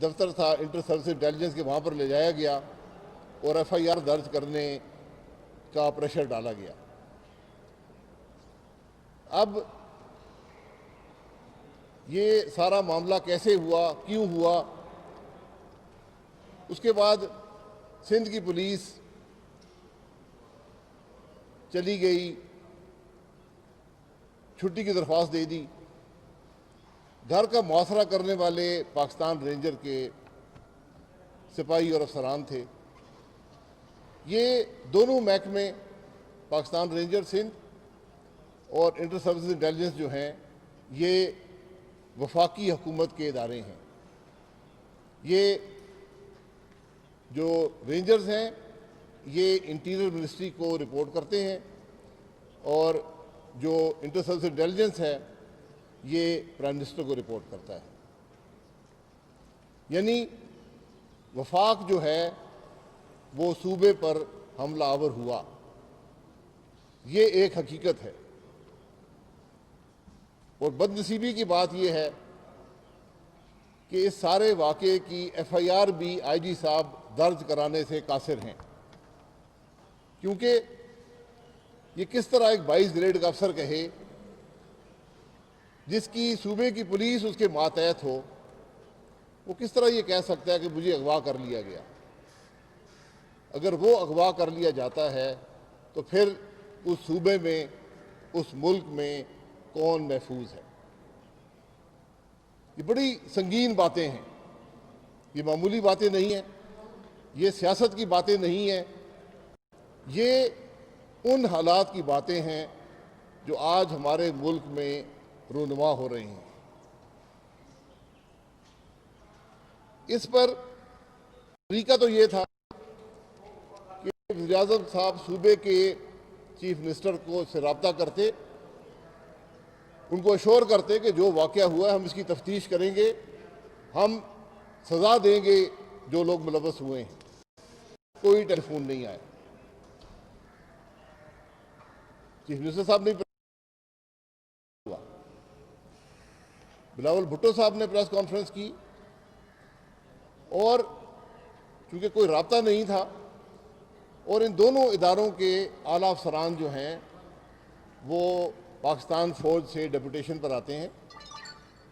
دفتر تھا inter service intelligence کے، وہاں پر لے جایا گیا اور ایف آئی آر درج کرنے کا پریشر ڈالا گیا۔ اب یہ سارا معاملہ کیسے ہوا، کیوں ہوا؟ اس کے بعد سندھ کی پولیس چلی گئی، چھٹی کی درخواست دے دی۔ گھر کا محاصرہ کرنے والے پاکستان رینجر کے سپاہی اور افسران تھے۔ یہ دونوں محکمے، پاکستان رینجر سندھ اور انٹر سروسز انٹیلیجنس جو ہیں، یہ وفاقی حکومت کے ادارے ہیں۔ یہ جو رینجرز ہیں یہ انٹیریئر منسٹری کو رپورٹ کرتے ہیں، اور جو انٹر سروس انٹیلیجنس ہے یہ پرائم منسٹر کو رپورٹ کرتا ہے۔ یعنی وفاق جو ہے وہ صوبے پر حملہ آور ہوا، یہ ایک حقیقت ہے۔ اور بدنصیبی کی بات یہ ہے کہ اس سارے واقعے کی ایف آئی آر بھی آئی جی صاحب درج کرانے سے قاصر ہیں، کیونکہ یہ کس طرح ایک 22 گریڈ کا افسر کہے جس کی صوبے کی پولیس اس کے ماتحت ہو، وہ کس طرح یہ کہہ سکتا ہے کہ مجھے اغوا کر لیا گیا؟ اگر وہ اغوا کر لیا جاتا ہے تو پھر اس صوبے میں، اس ملک میں کون محفوظ ہے؟ یہ بڑی سنگین باتیں ہیں، یہ معمولی باتیں نہیں ہیں، یہ سیاست کی باتیں نہیں ہیں، یہ ان حالات کی باتیں ہیں جو آج ہمارے ملک میں رونما ہو رہے ہیں۔ اس پر طریقہ تو یہ تھا کہ وزیر اعظم صاحب صوبے کے چیف منسٹر کو سے رابطہ کرتے، ان کو اشور کرتے کہ جو واقعہ ہوا ہے ہم اس کی تفتیش کریں گے، ہم سزا دیں گے جو لوگ ملوث ہوئے ہیں۔ کوئی ٹیلی فون نہیں آیا، چیف منسٹر صاحب نہیں ہوا، بلاول بھٹو صاحب نے پریس کانفرنس کی، اور چونکہ کوئی رابطہ نہیں تھا، اور ان دونوں اداروں کے اعلیٰ افسران جو ہیں وہ پاکستان فوج سے ڈیپوٹیشن پر آتے ہیں،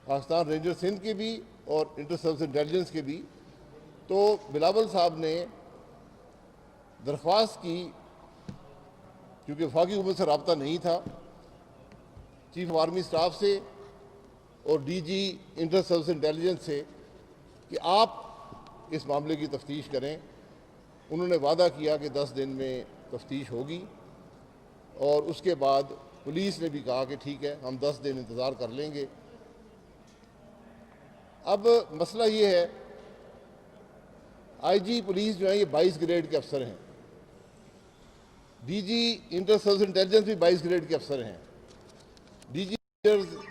پاکستان رینجر سندھ کے بھی اور انٹر سروس انٹیلیجنس کے بھی۔ تو بلاول صاحب نے درخواست کی، کیونکہ وفاقی حکومت سے رابطہ نہیں تھا، چیف آف آرمی اسٹاف سے اور D G inter service intelligence سے کہ آپ اس معاملے کی تفتیش کریں۔ انہوں نے وعدہ کیا کہ 10 دن میں تفتیش ہوگی، اور اس کے بعد پولیس نے بھی کہا کہ ٹھیک ہے ہم 10 دن انتظار کر لیں گے۔ اب مسئلہ یہ ہے، آئی جی پولیس جو ہیں یہ 22 گریڈ کے افسر ہیں، D G inter service intelligence بھی 22 گریڈ کے افسر ہیں، ڈی جی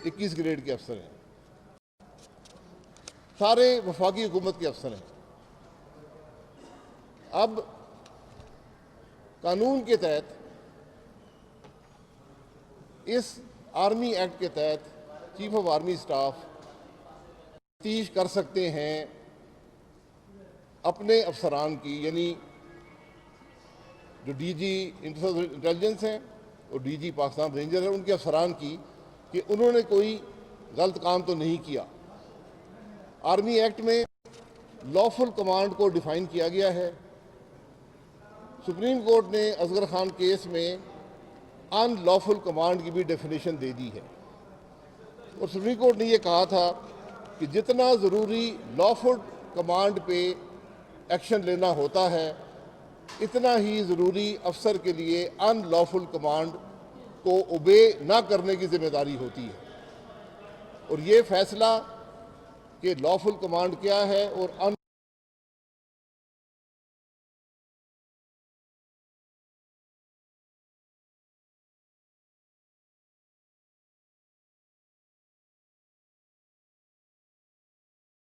21 گریڈ کے افسر ہیں، سارے وفاقی حکومت کے افسر ہیں۔ اب قانون کے تحت، اس آرمی ایکٹ کے تحت چیف آف آرمی اسٹاف تفتیش کر سکتے ہیں اپنے افسران کی، یعنی جو ڈی جی انٹیلیجنس ہیں اور ڈی جی پاکستان رینجر ہیں ان کے افسران کی، کہ انہوں نے کوئی غلط کام تو نہیں کیا۔ آرمی ایکٹ میں لافل کمانڈ کو ڈیفائن کیا گیا ہے۔ سپریم کورٹ نے اصغر خان کیس میں ان لافل کمانڈ کی بھی ڈیفینیشن دے دی ہے، اور سپریم کورٹ نے یہ کہا تھا کہ جتنا ضروری لافل کمانڈ پہ ایکشن لینا ہوتا ہے، اتنا ہی ضروری افسر کے لیے ان لافل کمانڈ کو اوبے نہ کرنے کی ذمہ داری ہوتی ہے۔ اور یہ فیصلہ کہ لافل کمانڈ کیا ہے اور ان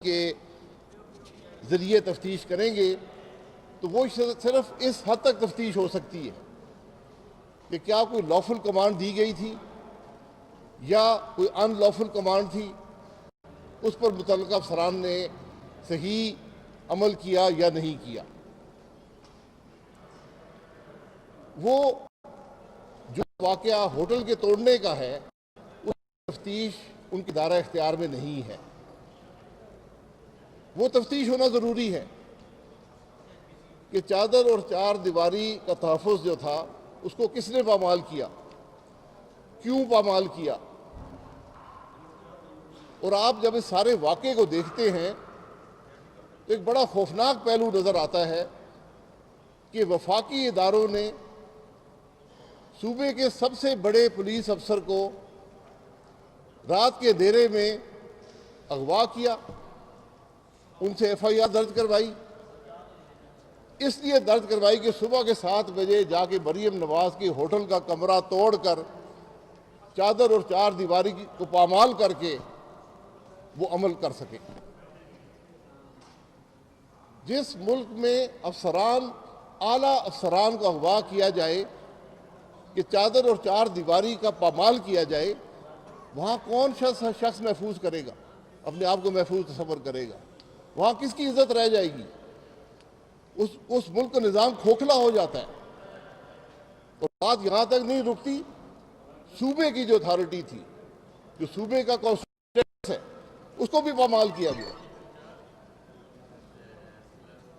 کے ذریعے تفتیش کریں گے، تو وہ صرف اس حد تک تفتیش ہو سکتی ہے کہ کیا کوئی لافل کمانڈ دی گئی تھی یا کوئی ان لافل کمانڈ تھی، اس پر متعلقہ افسران نے صحیح عمل کیا یا نہیں کیا. وہ جو واقعہ ہوٹل کے توڑنے کا ہے اس تفتیش ان کی دائرہ اختیار میں نہیں ہے. وہ تفتیش ہونا ضروری ہے کہ چادر اور چار دیواری کا تحفظ جو تھا اس کو کس نے پامال کیا, کیوں پامال کیا. اور آپ جب اس سارے واقعے کو دیکھتے ہیں تو ایک بڑا خوفناک پہلو نظر آتا ہے کہ وفاقی اداروں نے صوبے کے سب سے بڑے پولیس افسر کو رات کے اندھیرے میں اغوا کیا, ان سے ایف آئی آر درج کروائی. اس لیے درج کروائی کہ صبح کے 7 بجے جا کے مریم نواز کے ہوٹل کا کمرہ توڑ کر چادر اور چار دیواری کو پامال کر کے وہ عمل کر سکے. جس ملک میں افسران, اعلیٰ افسران کو اغوا کیا جائے کہ چادر اور چار دیواری کا پامال کیا جائے, وہاں کون شخص محفوظ کرے گا, اپنے آپ کو محفوظ تصور کرے گا؟ وہاں کس کی عزت رہ جائے گی؟ اس ملک کا نظام کھوکھلا ہو جاتا ہے. اور بات یہاں تک نہیں رکتی, صوبے کی جو اتھارٹی تھی, جو صوبے کا کانسٹیٹیوشن ہے, اس کو بھی پامال کیا گیا.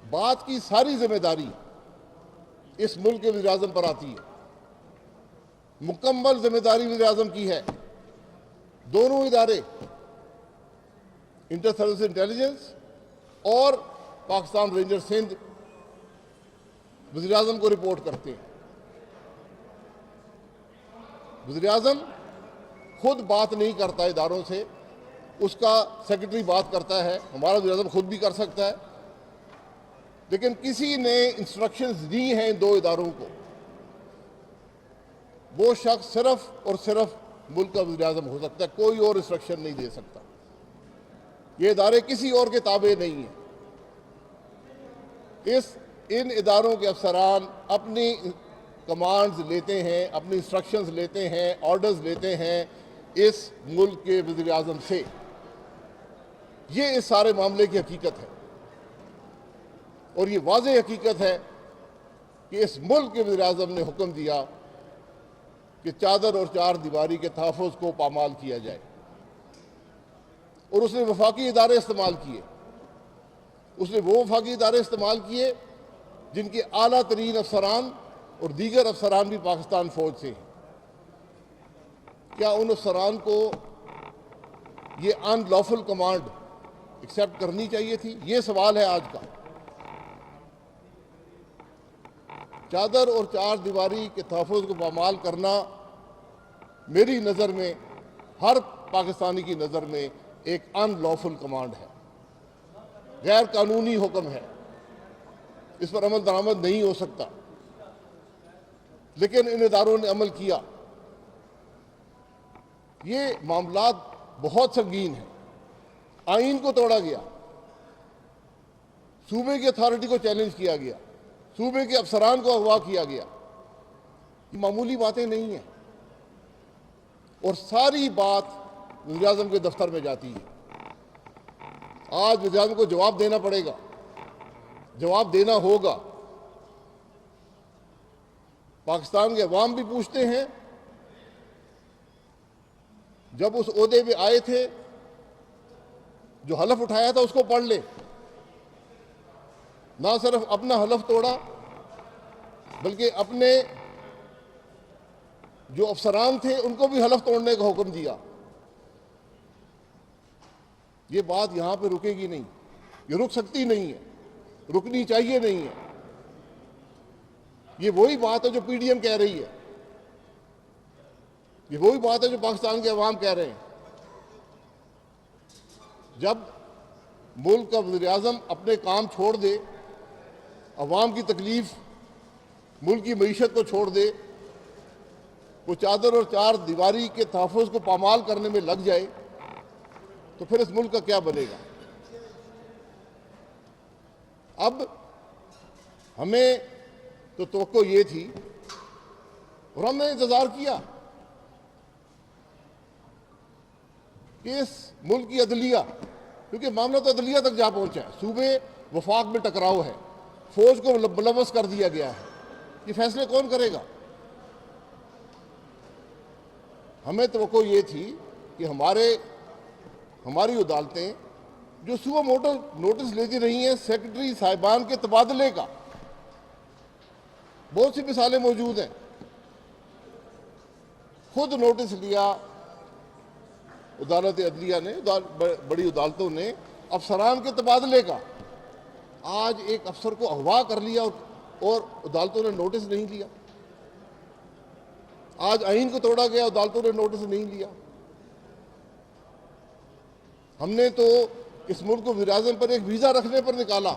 بات کی ساری ذمہ داری اس ملک کے وزیر اعظم پر آتی ہے, مکمل ذمہ داری وزیر اعظم کی ہے. دونوں ادارے, انٹر سروس انٹیلیجنس اور پاکستان رینجر سندھ, وزیر اعظم کو رپورٹ کرتے ہیں. وزیر اعظم خود بات نہیں کرتا اداروں سے, اس کا سیکرٹری بات کرتا ہے. ہمارا وزیر اعظم خود بھی کر سکتا ہے, لیکن کسی نے انسٹرکشنز دی ہیں ان دو اداروں کو, وہ شخص صرف اور صرف ملک کا وزیر اعظم ہو سکتا ہے, کوئی اور انسٹرکشن نہیں دے سکتا. یہ ادارے کسی اور کے تابع نہیں ہیں. ان اداروں کے افسران اپنی کمانڈز لیتے ہیں, اپنی انسٹرکشنز لیتے ہیں, آرڈرز لیتے ہیں اس ملک کے وزیر اعظم سے. یہ اس سارے معاملے کی حقیقت ہے, اور یہ واضح حقیقت ہے کہ اس ملک کے وزیر اعظم نے حکم دیا کہ چادر اور چار دیواری کے تحفظ کو پامال کیا جائے, اور اس نے وفاقی ادارے استعمال کیے. اس نے وہ وفاقی ادارے استعمال کیے جن کے اعلیٰ ترین افسران اور دیگر افسران بھی پاکستان فوج سے ہیں. کیا ان افسران کو یہ ان لافل کمانڈ ایکسیپٹ کرنی چاہیے تھی؟ یہ سوال ہے آج کا. چادر اور چار دیواری کے تحفظ کو پامال کرنا میری نظر میں, ہر پاکستانی کی نظر میں, ایک ان لافل کمانڈ ہے, غیر قانونی حکم ہے. اس پر عمل درآمد نہیں ہو سکتا. لیکن ان اداروں نے عمل کیا. یہ معاملات بہت سنگین ہیں. آئین کو توڑا گیا, صوبے کی اتھارٹی کو چیلنج کیا گیا, صوبے کے افسران کو اغوا کیا گیا. یہ معمولی باتیں نہیں ہیں, اور ساری بات وزیر اعظم کے دفتر میں جاتی ہے. آج وزیر اعظم کو جواب دینا پڑے گا, جواب دینا ہوگا. پاکستان کے عوام بھی پوچھتے ہیں, جب اس عہدے پہ آئے تھے جو حلف اٹھایا تھا اس کو پڑھ لیں. نہ صرف اپنا حلف توڑا بلکہ اپنے جو افسران تھے ان کو بھی حلف توڑنے کا حکم دیا. یہ بات یہاں پہ رکے گی نہیں, یہ رک سکتی نہیں ہے, رکنی چاہیے نہیں ہے. یہ وہی بات ہے جو پی ڈی ایم کہہ رہی ہے, یہ وہی بات ہے جو پاکستان کے عوام کہہ رہے ہیں. جب ملک کا وزیر اعظم اپنے کام چھوڑ دے, عوام کی تکلیف, ملک کی معیشت کو چھوڑ دے, وہ چادر اور چار دیواری کے تحفظ کو پامال کرنے میں لگ جائے, تو پھر اس ملک کا کیا بنے گا؟ اب ہمیں تو توقع یہ تھی, اور ہم نے انتظار کیا کہ اس ملک کی عدلیہ کیونکہ معاملہ تو عدلیہ تک جا پہنچا ہے، صوبے وفاق میں ٹکراؤ ہے، فوج کو ملوث کر دیا گیا ہے، یہ فیصلے کون کرے گا؟ ہمیں توقع یہ تھی کہ ہماری عدالتیں جو صبح نوٹس لیتی رہی ہیں سیکرٹری صاحبان کے تبادلے کا، بہت سی مثالیں موجود ہیں، خود نوٹس لیا عدالت عدلیہ نے، بڑی عدالتوں نے افسران کے تبادلے کا، آج ایک افسر کو اغوا کر لیا اور عدالتوں نے نوٹس نہیں لیا، آج آئین کو توڑا گیا، عدالتوں نے نوٹس نہیں لیا۔ ہم نے تو اس ملک کو وراثت پر ایک ویزا رکھنے پر نکالا،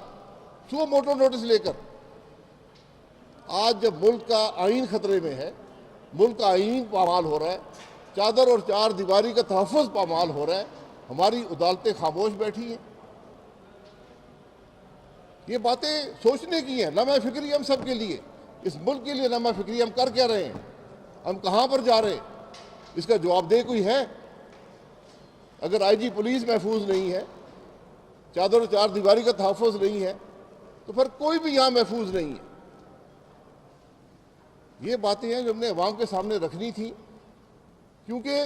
سو موٹو نوٹس لے کر۔ آج جب ملک کا آئین خطرے میں ہے، ملک کا آئین پامال ہو رہا ہے، چادر اور چار دیواری کا تحفظ پامال ہو رہا ہے، ہماری عدالتیں خاموش بیٹھی ہیں۔ یہ باتیں سوچنے کی ہیں، لمحہ فکری ہم سب کے لیے، اس ملک کے لیے لمحہ فکری ہم کر کیا رہے ہیں، ہم کہاں پر جا رہے ہیں، اس کا جواب دہ کوئی ہے؟ اگر آئی جی پولیس محفوظ نہیں ہے، چادر و چار دیواری کا تحفظ نہیں ہے، تو پھر کوئی بھی یہاں محفوظ نہیں ہے۔ یہ باتیں ہیں جو ہم نے عوام کے سامنے رکھنی تھی، کیونکہ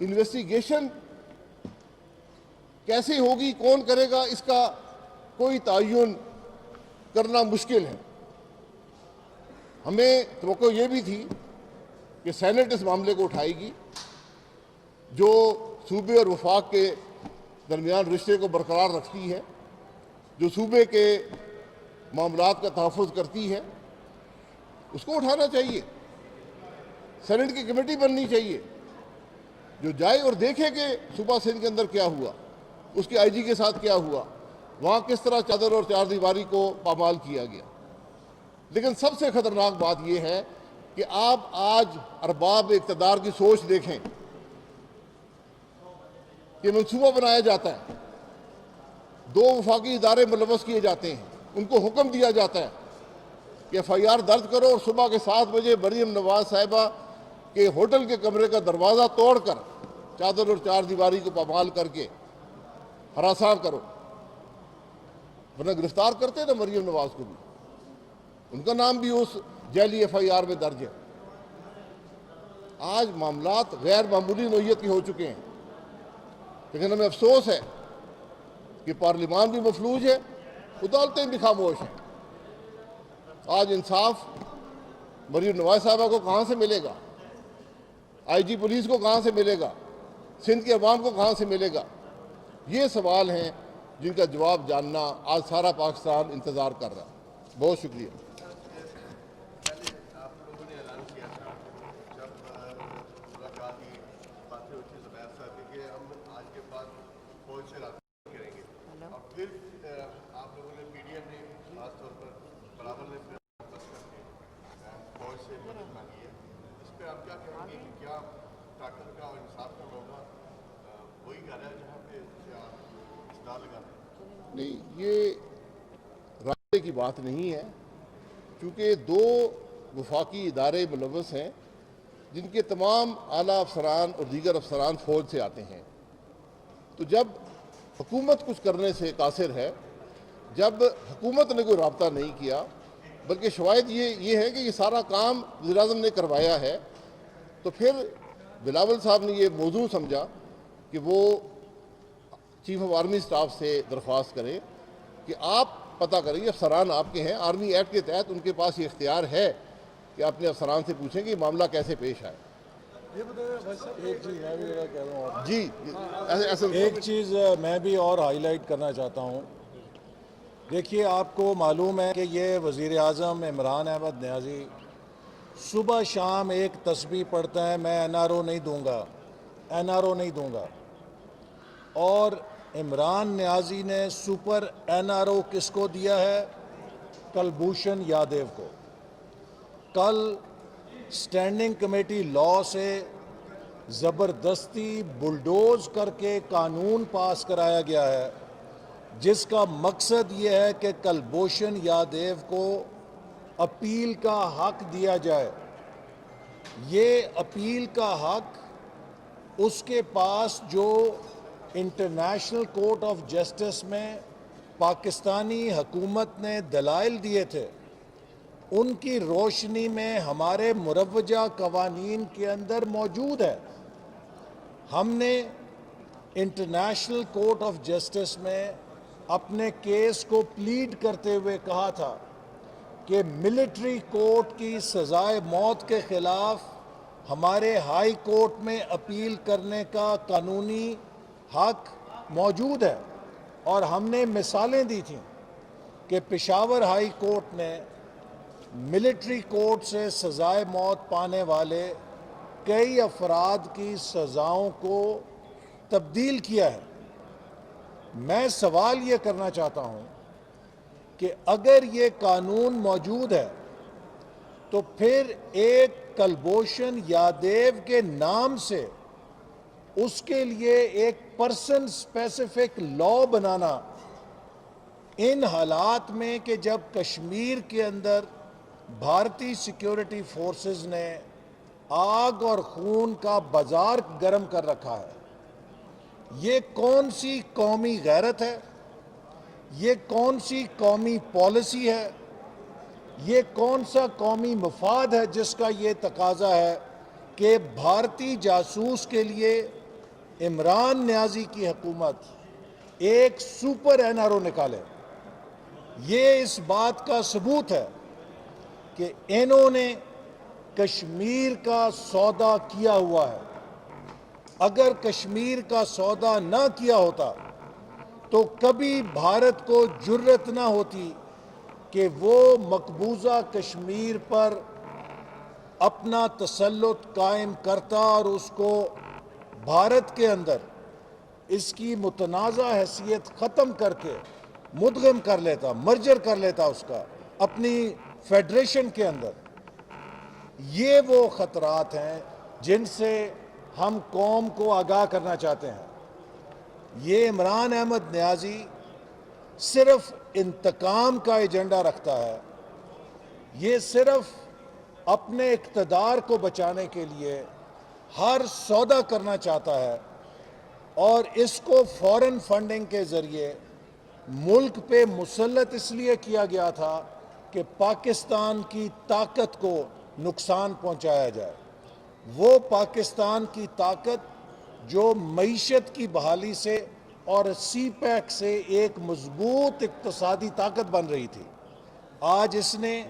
انویسٹیگیشن کیسے ہوگی، کون کرے گا، اس کا کوئی تعین کرنا مشکل ہے۔ ہمیں توقع یہ بھی تھی کہ سینٹ اس معاملے کو اٹھائے گی، جو صوبے اور وفاق کے درمیان رشتے کو برقرار رکھتی ہے، جو صوبے کے معاملات کا تحفظ کرتی ہے، اس کو اٹھانا چاہیے، سینٹ کی کمیٹی بننی چاہیے، جو جائے اور دیکھے کہ صوبہ سندھ کے اندر کیا ہوا، اس کے آئی جی کے ساتھ کیا ہوا، وہاں کس طرح چادر اور چار دیواری کو پامال کیا گیا۔ لیکن سب سے خطرناک بات یہ ہے کہ آپ آج ارباب اقتدار کی سوچ دیکھیں کہ منصوبہ بنایا جاتا ہے، دو وفاقی ادارے ملوث کیے جاتے ہیں، ان کو حکم دیا جاتا ہے کہ ایف آئی آر درج کرو، اور صبح کے 7 بجے مریم نواز صاحبہ کے ہوٹل کے کمرے کا دروازہ توڑ کر چادر اور چار دیواری کو پامال کر کے ہراساں کرو، ورنہ گرفتار کرتے نا مریم نواز کو بھی، ان کا نام بھی اس جعلی ایف آئی آر میں درج ہے۔ آج معاملات غیر معمولی نوعیت کے ہو چکے ہیں، لیکن ہمیں افسوس ہے کہ پارلیمان بھی مفلوج ہے، عدالتیں بھی خاموش ہیں۔ آج انصاف مریم نواز صاحبہ کو کہاں سے ملے گا؟ آئی جی پولیس کو کہاں سے ملے گا؟ سندھ کے عوام کو کہاں سے ملے گا؟ یہ سوال ہیں جن کا جواب جاننا آج سارا پاکستان انتظار کر رہا ہے۔ بہت شکریہ۔ پہلے آپ لوگوں نے اعلان کیا تھا جب ملاقات کی باتیں ہوئی تھی زبیر صاحب کی کہ ہم آج کے بعد فوج سے رابطہ کریں گے، اور پھر آپ لوگوں نے پی ڈی ایم نے خاص طور پر بلاول نے پھر واپس کر کے فوج سے مدد مانگی ہے، اس پہ آپ کیا کہیں گے کہ کیا طاقت کا اور انصاف کا موقع وہی گھر ہے جہاں پہ آپ اصدار لگا رہے ہیں؟ نہیں، یہ رابطے کی بات نہیں ہے، کیونکہ دو وفاقی ادارے ملوث ہیں جن کے تمام اعلیٰ افسران اور دیگر افسران فوج سے آتے ہیں۔ تو جب حکومت کچھ کرنے سے قاصر ہے، جب حکومت نے کوئی رابطہ نہیں کیا، بلکہ شواہد یہ ہے کہ یہ سارا کام وزیر اعظم نے کروایا ہے، تو پھر بلاول صاحب نے یہ موضوع سمجھا کہ وہ چیف آف آرمی اسٹاف سے درخواست کریں کہ آپ پتہ کریں، یہ افسران آپ کے ہیں، آرمی ایکٹ کے تحت ان کے پاس یہ اختیار ہے کہ اپنے افسران سے پوچھیں کہ یہ معاملہ کیسے پیش آئے۔ ایک چیز میں بھی کہہ رہا ہوں، جی، ایسے ایک چیز میں بھی اور ہائی لائٹ کرنا چاہتا ہوں۔ دیکھیے، آپ کو معلوم ہے کہ یہ وزیر اعظم عمران احمد نیازی صبح شام ایک تسبیح پڑھتا ہے، میں این آر او نہیں دوں گا، این آر او نہیں دوں گا، اور عمران نیازی نے سپر این آر او کس کو دیا ہے؟ کلبھوشن یادیو کو۔ کل اسٹینڈنگ کمیٹی لا سے زبردستی بلڈوز کر کے قانون پاس کرایا گیا ہے، جس کا مقصد یہ ہے کہ کلبھوشن یادیو کو اپیل کا حق دیا جائے۔ یہ اپیل کا حق اس کے پاس جو انٹرنیشنل کورٹ آف جسٹس میں پاکستانی حکومت نے دلائل دیے تھے، ان کی روشنی میں ہمارے مروجہ قوانین کے اندر موجود ہے۔ ہم نے انٹرنیشنل کورٹ آف جسٹس میں اپنے کیس کو پلیڈ کرتے ہوئے کہا تھا کہ ملٹری کورٹ کی سزائے موت کے خلاف ہمارے ہائی کورٹ میں اپیل کرنے کا قانونی حق موجود ہے، اور ہم نے مثالیں دی تھیں کہ پشاور ہائی کورٹ نے ملٹری کورٹ سے سزائے موت پانے والے کئی افراد کی سزاؤں کو تبدیل کیا ہے۔ میں سوال یہ کرنا چاہتا ہوں کہ اگر یہ قانون موجود ہے تو پھر ایک کلبھوشن یادیو کے نام سے اس کے لیے ایک پرسن اسپیسیفک لا بنانا، ان حالات میں کہ جب کشمیر کے اندر بھارتی سیکیورٹی فورسز نے آگ اور خون کا بازار گرم کر رکھا ہے، یہ کون سی قومی غیرت ہے؟ یہ کون سی قومی پالیسی ہے؟ یہ کون سا قومی مفاد ہے جس کا یہ تقاضا ہے کہ بھارتی جاسوس کے لیے عمران نیازی کی حکومت ایک سپر این آر او نکالے؟ یہ اس بات کا ثبوت ہے کہ انہوں نے کشمیر کا سودا کیا ہوا ہے۔ اگر کشمیر کا سودا نہ کیا ہوتا تو کبھی بھارت کو جرأت نہ ہوتی کہ وہ مقبوضہ کشمیر پر اپنا تسلط قائم کرتا اور اس کو بھارت کے اندر اس کی متنازع حیثیت ختم کر کے مدغم کر لیتا، مرجر کر لیتا اس کا اپنی فیڈریشن کے اندر۔ یہ وہ خطرات ہیں جن سے ہم قوم کو آگاہ کرنا چاہتے ہیں۔ یہ عمران احمد نیازی صرف انتقام کا ایجنڈا رکھتا ہے، یہ صرف اپنے اقتدار کو بچانے کے لیے ہر سودا کرنا چاہتا ہے، اور اس کو فورن فنڈنگ کے ذریعے ملک پہ مسلط اس لیے کیا گیا تھا کہ پاکستان کی طاقت کو نقصان پہنچایا جائے۔ وہ پاکستان کی طاقت جو معیشت کی بحالی سے اور سی پیک سے ایک مضبوط اقتصادی طاقت بن رہی تھی، آج اس نے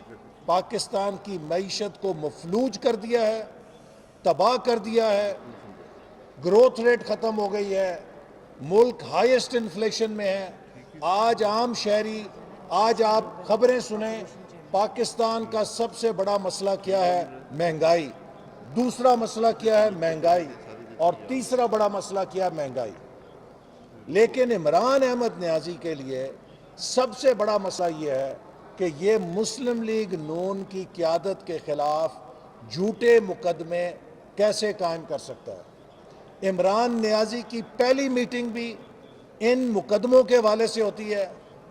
پاکستان کی معیشت کو مفلوج کر دیا ہے، تباہ کر دیا ہے، گروتھ ریٹ ختم ہو گئی ہے، ملک ہائیسٹ انفلیشن میں ہے۔ آج عام شہری، آج آپ خبریں سنیں، پاکستان کا سب سے بڑا مسئلہ کیا ہے؟ مہنگائی۔ دوسرا مسئلہ کیا ہے؟ مہنگائی۔ اور تیسرا بڑا مسئلہ کیا ہے؟ مہنگائی۔ لیکن عمران احمد نیازی کے لیے سب سے بڑا مسئلہ یہ ہے کہ یہ مسلم لیگ نون کی قیادت کے خلاف جھوٹے مقدمے کیسے قائم کر سکتا ہے۔ عمران نیازی کی پہلی میٹنگ بھی ان مقدموں کے حوالے سے ہوتی ہے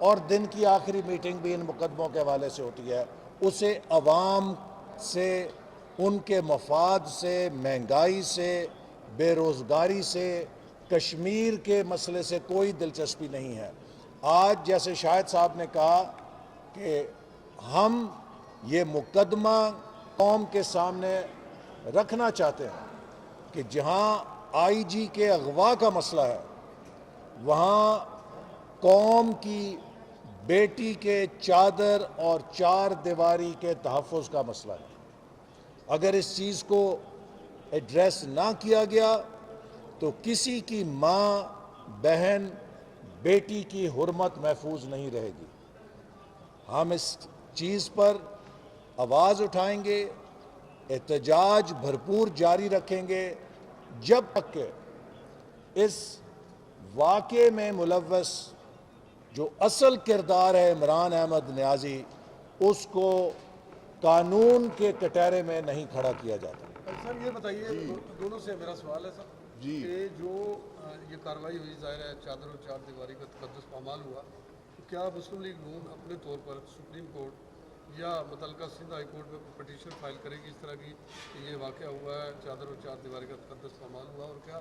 اور دن کی آخری میٹنگ بھی ان مقدموں کے حوالے سے ہوتی ہے۔ اسے عوام سے، ان کے مفاد سے، مہنگائی سے، بے روزگاری سے، کشمیر کے مسئلے سے کوئی دلچسپی نہیں ہے۔ آج جیسے شاہد صاحب نے کہا کہ ہم یہ مقدمہ قوم کے سامنے رکھنا چاہتے ہیں کہ جہاں آئی جی کے اغوا کا مسئلہ ہے، وہاں قوم کی بیٹی کے چادر اور چار دیواری کے تحفظ کا مسئلہ ہے۔ اگر اس چیز کو ایڈریس نہ کیا گیا تو کسی کی ماں، بہن، بیٹی کی حرمت محفوظ نہیں رہے گی۔ ہم اس چیز پر آواز اٹھائیں گے، احتجاج بھرپور جاری رکھیں گے جب تک کہ اس واقعے میں ملوث جو اصل کردار ہے عمران احمد نیازی، اس کو قانون کے کٹہرے میں نہیں کھڑا کیا جاتا۔ سر یہ بتائیے، دونوں سے میرا سوال ہے سر کہ جو یہ کارروائی ہوئی، ظاہر ہے چادر اور چار دیواری کا تقدس پامال ہوا، تو کیا مسلم لیگ نون اپنے طور پر سپریم کورٹ یا متعلقہ سندھ ہائی کورٹ میں پٹیشن فائل کرے گی اس طرح کی کہ یہ واقعہ ہوا ہے، چادر اور چار دیواری کا تقدس پامال ہوا، اور کیا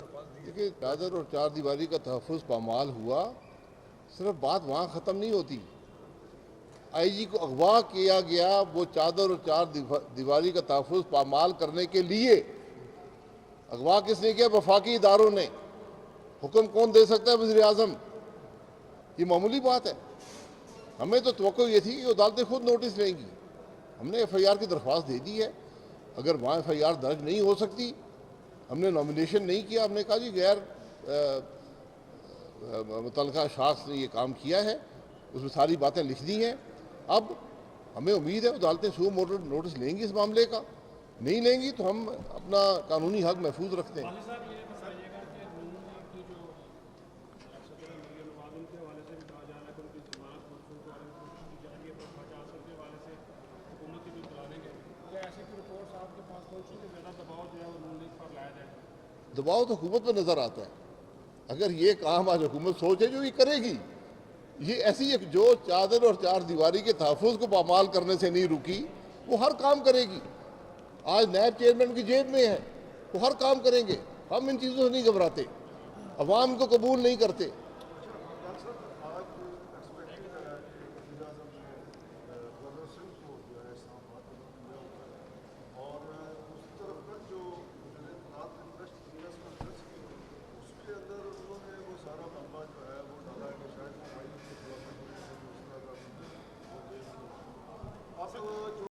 درخواست دی ہے؟ دیکھیے چادر اور چار دیواری کا تحفظ پامال ہوا، صرف بات وہاں ختم نہیں ہوتی. آئی جی کو اغوا کیا گیا وہ چادر اور چار دیواری کا تحفظ پامال کرنے کے لیے. اغوا کس نے کیا؟ وفاقی اداروں نے. حکم کون دے سکتا ہے؟ وزیر اعظم. یہ معمولی بات ہے. ہمیں تو توقع یہ تھی کہ عدالتیں خود نوٹس لیں گی. ہم نے ایف آئی آر کی درخواست دے دی ہے. اگر وہاں ایف آئی آر درج نہیں ہو سکتی، ہم نے نامینیشن نہیں کیا، ہم نے کہا جی غیر متعلقہ شخص نے یہ کام کیا ہے، اس میں ساری باتیں لکھ دی ہیں. اب ہمیں امید ہے عدالتیں سو موٹر نوٹس لیں گی اس معاملے کا. نہیں لیں گی تو ہم اپنا قانونی حق محفوظ رکھتے ہیں. دباؤ تو حکومت پہ نظر آتا ہے. اگر یہ کام آج حکومت سوچے جو یہ کرے گی، یہ ایسی ایک جو چادر اور چار دیواری کے تحفظ کو پامال کرنے سے نہیں رکی، وہ ہر کام کرے گی. آج نیب چیئرمین کی جیب میں ہے، وہ ہر کام کریں گے. ہم ان چیزوں سے نہیں گھبراتے، عوام کو قبول نہیں کرتے.